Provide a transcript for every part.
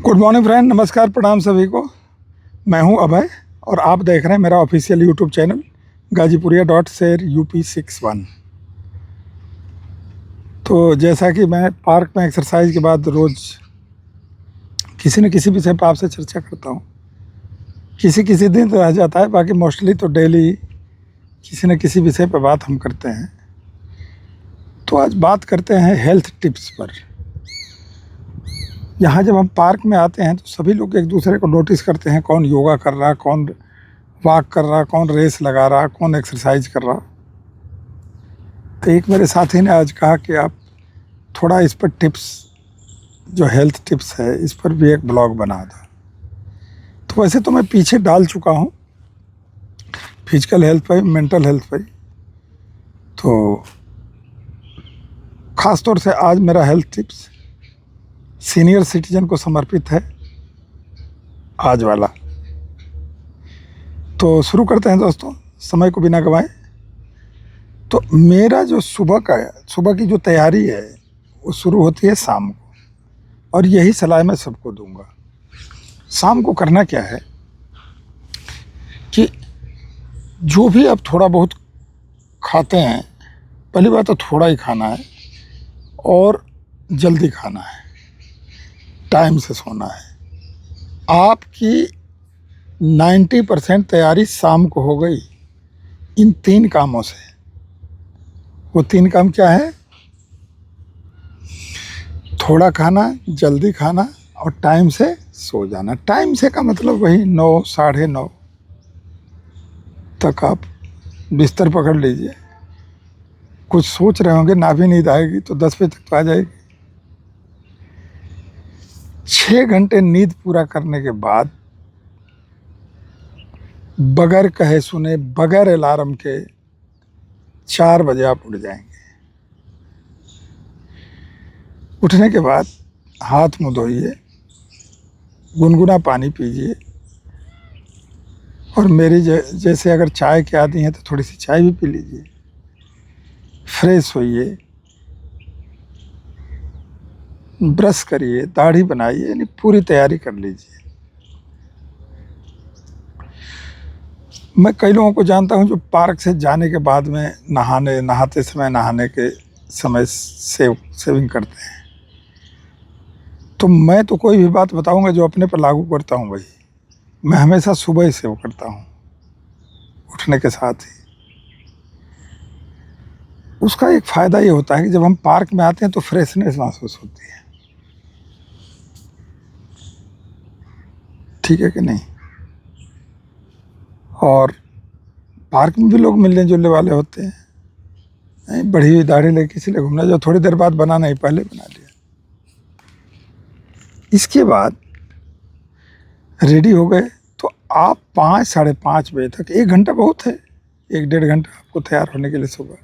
Good morning friend, नमस्कार, प्रणाम सभी को। मैं हूं अभय और आप देख रहे हैं मेरा official YouTube channel gazipuria.ser UP61। तो जैसा कि मैं पार्क में एक्सरसाइज के बाद रोज़ किसी न किसी विषय पर आपसे चर्चा करता हूं। किसी किसी दिन रह जाता है, बाकी मोस्टली तो डेली किसी न किसी विषय पर बात हम करते हैं। तो आज बात करते हैं हेल्थ टिप्स पर। यहाँ जब हम पार्क में आते हैं तो सभी लोग एक दूसरे को नोटिस करते हैं, कौन योगा कर रहा, कौन वॉक कर रहा, कौन रेस लगा रहा, कौन एक्सरसाइज कर रहा। तो एक मेरे साथी ने आज कहा कि आप थोड़ा इस पर टिप्स, जो हेल्थ टिप्स है, इस पर भी एक ब्लॉग बना दो। तो वैसे तो मैं पीछे डाल चुका हूँ फिजिकल हेल्थ पर, मेंटल हेल्थ पर। तो ख़ास तौर से आज मेरा हेल्थ टिप्स सीनियर सिटीजन को समर्पित है, आज वाला। तो शुरू करते हैं दोस्तों, समय को बिना गंवाए। तो मेरा जो सुबह की जो तैयारी है वो शुरू होती है शाम को, और यही सलाह मैं सबको दूंगा। शाम को करना क्या है कि जो भी आप थोड़ा बहुत खाते हैं, पहली बात तो थोड़ा ही खाना है और जल्दी खाना है, टाइम से सोना है। आपकी 90% तैयारी शाम को हो गई इन 3 कामों से। वो 3 काम क्या है? थोड़ा खाना, जल्दी खाना और टाइम से सो जाना। टाइम से का मतलब वही 9, साढ़े 9 तक आप बिस्तर पकड़ लीजिए। कुछ सोच रहे होंगे ना भी नींद आएगी तो 10 बजे तक तो आ जाएगी। 6 घंटे नींद पूरा करने के बाद बगैर कहे सुने, बगैर अलार्म के 4 बजे आप उठ जाएंगे। उठने के बाद हाथ मुंह धोइए, गुनगुना पानी पीजिए, और मेरी जैसे अगर चाय के आदी हैं तो थोड़ी सी चाय भी पी लीजिए। फ्रेश होइए, ब्रश करिए, दाढ़ी बनाइए, यानी पूरी तैयारी कर लीजिए। मैं कई लोगों को जानता हूं जो पार्क से जाने के बाद में नहाते समय, नहाने के समय सेविंग करते हैं। तो मैं तो कोई भी बात बताऊंगा जो अपने पर लागू करता हूं वही। मैं हमेशा सुबह ही सेव करता हूं, उठने के साथ ही। उसका एक फ़ायदा ये होता है कि जब हम पार्क में आते हैं तो फ्रेशनेस महसूस होती है। ठीक है कि नहीं? और पार्क में भी लोग मिलने जुलने वाले होते हैं। नहीं, बढ़ी हुई दाढ़ी लेके किसी लिए घूमना, जो थोड़ी देर बाद बनाना ही, पहले बना लिया। इसके बाद रेडी हो गए तो आप 5, साढ़े 5 बजे तक, 1 घंटा बहुत है, 1-1.5 घंटा आपको तैयार होने के लिए। सुबह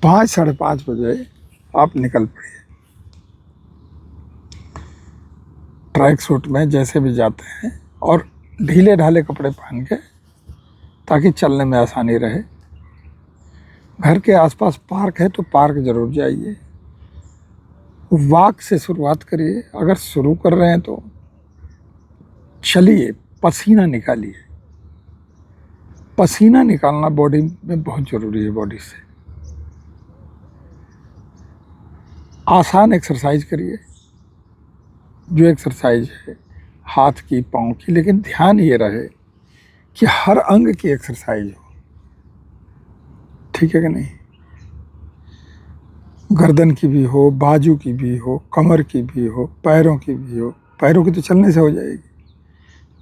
5, साढ़े 5 बजे आप निकल पड़िए। ट्रैक सूट में जैसे भी जाते हैं, और ढीले ढाले कपड़े पहन के, ताकि चलने में आसानी रहे। घर के आसपास पार्क है तो पार्क ज़रूर जाइए। वॉक से शुरुआत करिए। अगर शुरू कर रहे हैं तो चलिए, पसीना निकालिए। पसीना निकालना बॉडी में बहुत ज़रूरी है। बॉडी से आसान एक्सरसाइज करिए, जो एक्सरसाइज है हाथ की, पाँव की, लेकिन ध्यान ये रहे कि हर अंग की एक्सरसाइज हो। ठीक है कि नहीं? गर्दन की भी हो, बाजू की भी हो, कमर की भी हो, पैरों की भी हो। पैरों की तो चलने से हो जाएगी।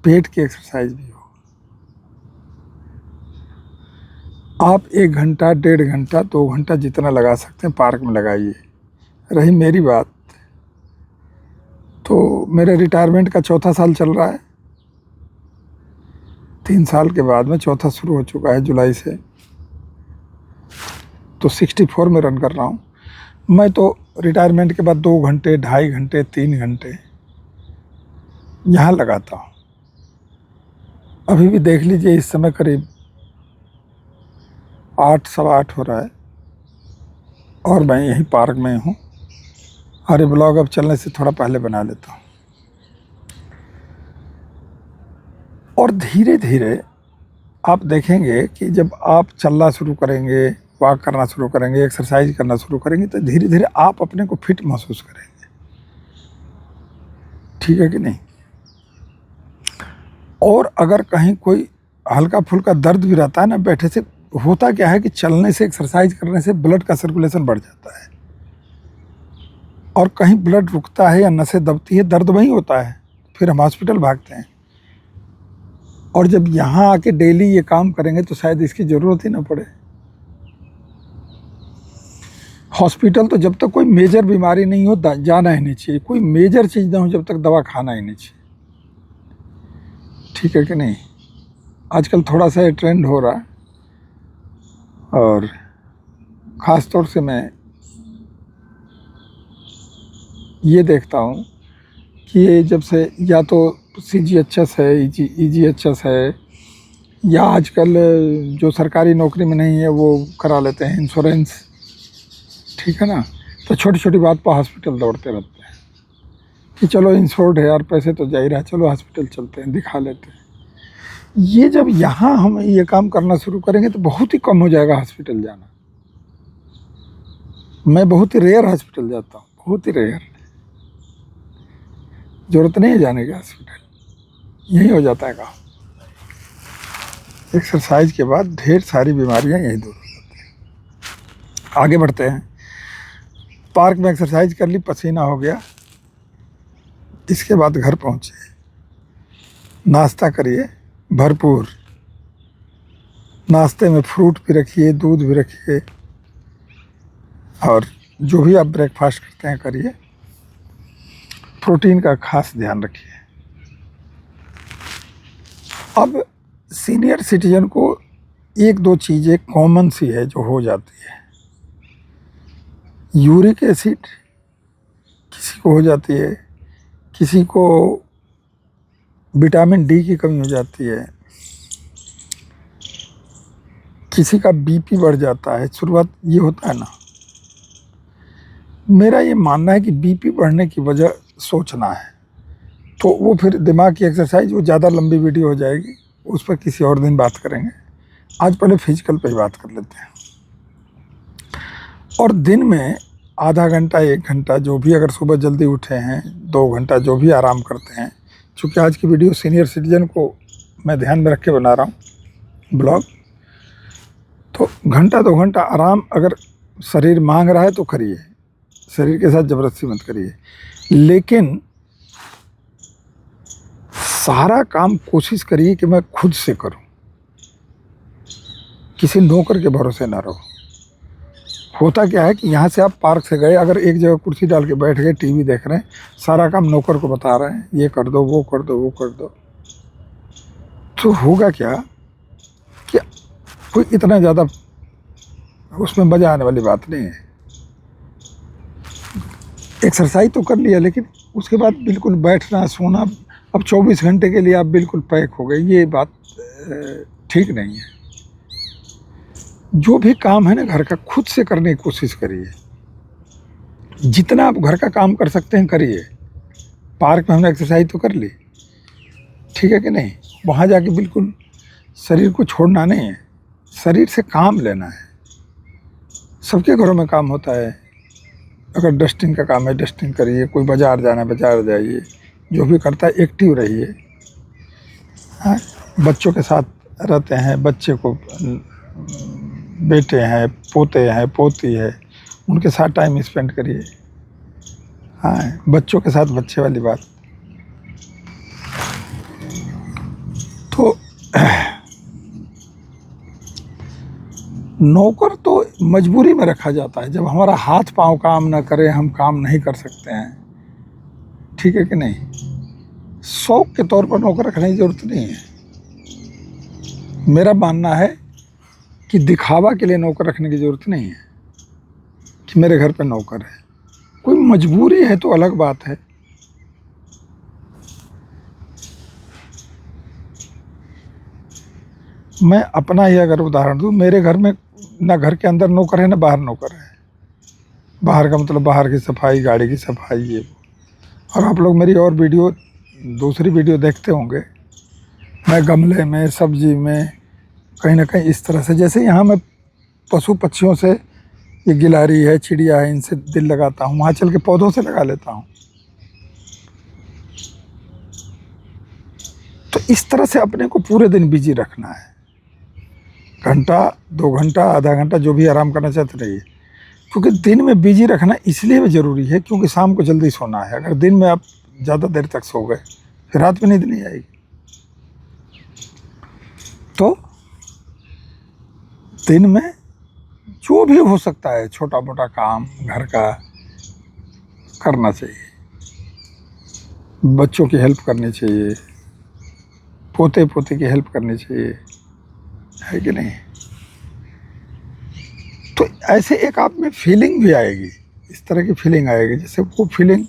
पेट की एक्सरसाइज भी हो। आप 1 घंटा, 1.5 घंटा, 2 घंटा जितना लगा सकते हैं पार्क में लगाइए। रही मेरी बात, तो मेरे रिटायरमेंट का 4था साल चल रहा है। 3 साल के बाद में 4था शुरू हो चुका है जुलाई से। तो 64 में रन कर रहा हूँ। मैं तो रिटायरमेंट के बाद 2 घंटे, 2.5 घंटे, 3 घंटे यहाँ लगाता हूँ। अभी भी देख लीजिए, इस समय करीब 8, सवा 8 हो रहा है, और मैं यहीं पार्क में हूँ। अरे ब्लॉग अब चलने से थोड़ा पहले बना लेता हूँ। और धीरे धीरे आप देखेंगे कि जब आप चलना शुरू करेंगे, वॉक करना शुरू करेंगे, एक्सरसाइज करना शुरू करेंगे, तो धीरे धीरे आप अपने को फिट महसूस करेंगे। ठीक है कि नहीं? और अगर कहीं कोई हल्का फुल्का दर्द भी रहता है ना बैठे से, होता क्या है कि चलने से, एक्सरसाइज करने से ब्लड का सर्कुलेशन बढ़ जाता है, और कहीं ब्लड रुकता है या नसें दबती है, दर्द वहीं होता है, फिर हम हॉस्पिटल भागते हैं। और जब यहाँ आके डेली ये काम करेंगे तो शायद इसकी ज़रूरत ही ना पड़े। हॉस्पिटल तो जब तक कोई मेजर बीमारी नहीं हो जाना ही नहीं चाहिए, कोई मेजर चीज़ ना हो जब तक दवा खाना ही नहीं चाहिए। ठीक है कि नहीं? आजकल थोड़ा सा ये ट्रेंड हो रहा है, और ख़ास तौर से मैं ये देखता हूँ कि ये जब से या तो CGHS है, EGHS है, या आजकल जो सरकारी नौकरी में नहीं है वो करा लेते हैं इंश्योरेंस। ठीक है ना? तो छोटी छोटी बात पर हॉस्पिटल दौड़ते रहते हैं कि चलो इंश्योर्ड है यार, पैसे तो जा ही रहा है, चलो हॉस्पिटल चलते हैं, दिखा लेते हैं। ये जब यहाँ हम ये काम करना शुरू करेंगे तो बहुत ही कम हो जाएगा हॉस्पिटल जाना। मैं बहुत ही रेयर हॉस्पिटल जाता हूँ, बहुत ही रेयर। ज़रूरत नहीं है जाने की हॉस्पिटल, यही हो जाता है काम। एक्सरसाइज के बाद ढेर सारी बीमारियां यही दूर हो जाती हैं। आगे बढ़ते हैं। पार्क में एक्सरसाइज कर ली, पसीना हो गया, इसके बाद घर पहुँचे, नाश्ता करिए भरपूर। नाश्ते में फ्रूट भी रखिए, दूध भी रखिए, और जो भी आप ब्रेकफास्ट करते हैं करिए। प्रोटीन का खास ध्यान रखिए। अब सीनियर सिटीजन को एक दो चीज़ें कॉमन सी है जो हो जाती है। यूरिक एसिड किसी को हो जाती है, किसी को विटामिन डी की कमी हो जाती है, किसी का बीपी बढ़ जाता है। शुरुआत ये होता है ना, मेरा ये मानना है कि बीपी बढ़ने की वजह सोचना है, तो वो फिर दिमाग की एक्सरसाइज, वो ज़्यादा लंबी वीडियो हो जाएगी, उस पर किसी और दिन बात करेंगे। आज पहले फिजिकल पे बात कर लेते हैं। और दिन में आधा घंटा, 1 घंटा, जो भी, अगर सुबह जल्दी उठे हैं 2 घंटा जो भी आराम करते हैं, चूँकि आज की वीडियो सीनियर सिटीजन को मैं ध्यान में रख के बना रहा हूँ ब्लॉग, तो घंटा 2 घंटा आराम अगर शरीर मांग रहा है तो करिए, शरीर के साथ ज़बरदस्ती मत करिए। लेकिन सारा काम कोशिश करिए कि मैं खुद से करूं, किसी नौकर के भरोसे ना रहो। होता क्या है कि यहाँ से आप पार्क से गए, अगर एक जगह कुर्सी डाल के बैठ गए, टीवी देख रहे हैं, सारा काम नौकर को बता रहे हैं, ये कर दो, वो कर दो, वो कर दो, तो होगा क्या कि कोई इतना ज़्यादा उसमें मज़ा आने वाली बात नहीं है। एक्सरसाइज तो कर लिया, लेकिन उसके बाद बिल्कुल बैठना, सोना, अब 24 घंटे के लिए आप बिल्कुल पैक हो गए, ये बात ठीक नहीं है। जो भी काम है ना घर का, खुद से करने की कोशिश करिए। जितना आप घर का काम कर सकते हैं करिए। पार्क में हमने एक्सरसाइज तो कर ली, ठीक है कि नहीं? वहाँ जाके बिल्कुल शरीर को छोड़ना नहीं है, शरीर से काम लेना है। सबके घरों में काम होता है। अगर डस्टिंग का काम है, डस्टिंग करिए, कोई बाज़ार जाना है बाज़ार जाइए, जो भी करता है एक्टिव रहिए। हाँ, बच्चों के साथ रहते हैं, बच्चे को, बेटे हैं, पोते हैं, पोती है, उनके साथ टाइम स्पेंड करिए। हाँ, बच्चों के साथ बच्चे वाली बात। तो नौकर तो मजबूरी में रखा जाता है, जब हमारा हाथ पांव काम ना करे, हम काम नहीं कर सकते हैं, ठीक है कि नहीं? शौक के तौर पर नौकर रखने की ज़रूरत नहीं है। मेरा मानना है कि दिखावा के लिए नौकर रखने की ज़रूरत नहीं है कि मेरे घर पे नौकर है। कोई मजबूरी है तो अलग बात है। मैं अपना ही अगर उदाहरण दूँ, मेरे घर में ना घर के अंदर नौकर है ना बाहर नौकर है। बाहर का मतलब बाहर की सफाई, गाड़ी की सफाई, ये। और आप लोग मेरी और वीडियो, दूसरी वीडियो देखते होंगे, मैं गमले में, सब्जी में, कहीं ना कहीं इस तरह से, जैसे यहाँ मैं पशु पक्षियों से, ये गिलहरी है, चिड़िया है, इनसे दिल लगाता हूँ, वहाँ चल के पौधों से लगा लेता हूँ। तो इस तरह से अपने को पूरे दिन बिजी रखना है। घंटा, 2 घंटा, आधा घंटा, जो भी आराम करना चाहते रहिए, क्योंकि दिन में बिजी रखना इसलिए भी ज़रूरी है क्योंकि शाम को जल्दी सोना है। अगर दिन में आप ज़्यादा देर तक सो गए फिर रात में नींद नहीं आएगी। तो दिन में जो भी हो सकता है छोटा मोटा काम घर का करना चाहिए, बच्चों की हेल्प करनी चाहिए, पोते पोते की हेल्प करनी चाहिए, है कि नहीं। तो ऐसे एक आप में फीलिंग भी आएगी, इस तरह की फीलिंग आएगी, जैसे वो फीलिंग,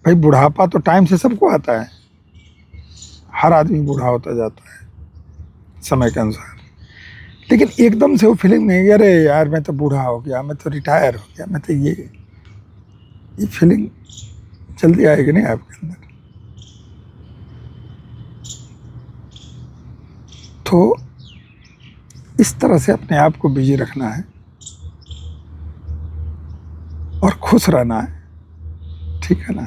भाई बुढ़ापा तो टाइम से सबको आता है, हर आदमी बूढ़ा होता जाता है समय के अनुसार, लेकिन एकदम से वो फीलिंग नहीं, अरे यार मैं तो बूढ़ा हो गया, मैं तो रिटायर हो गया, मैं तो ये फीलिंग जल्दी आएगी नहीं आपके अंदर। तो इस तरह से अपने आप को बिजी रखना है और खुश रहना है, ठीक है ना।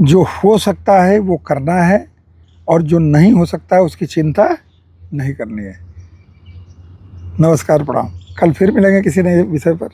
जो हो सकता है वो करना है और जो नहीं हो सकता है उसकी चिंता नहीं करनी है। नमस्कार, प्रणाम। कल फिर मिलेंगे किसी नए विषय पर।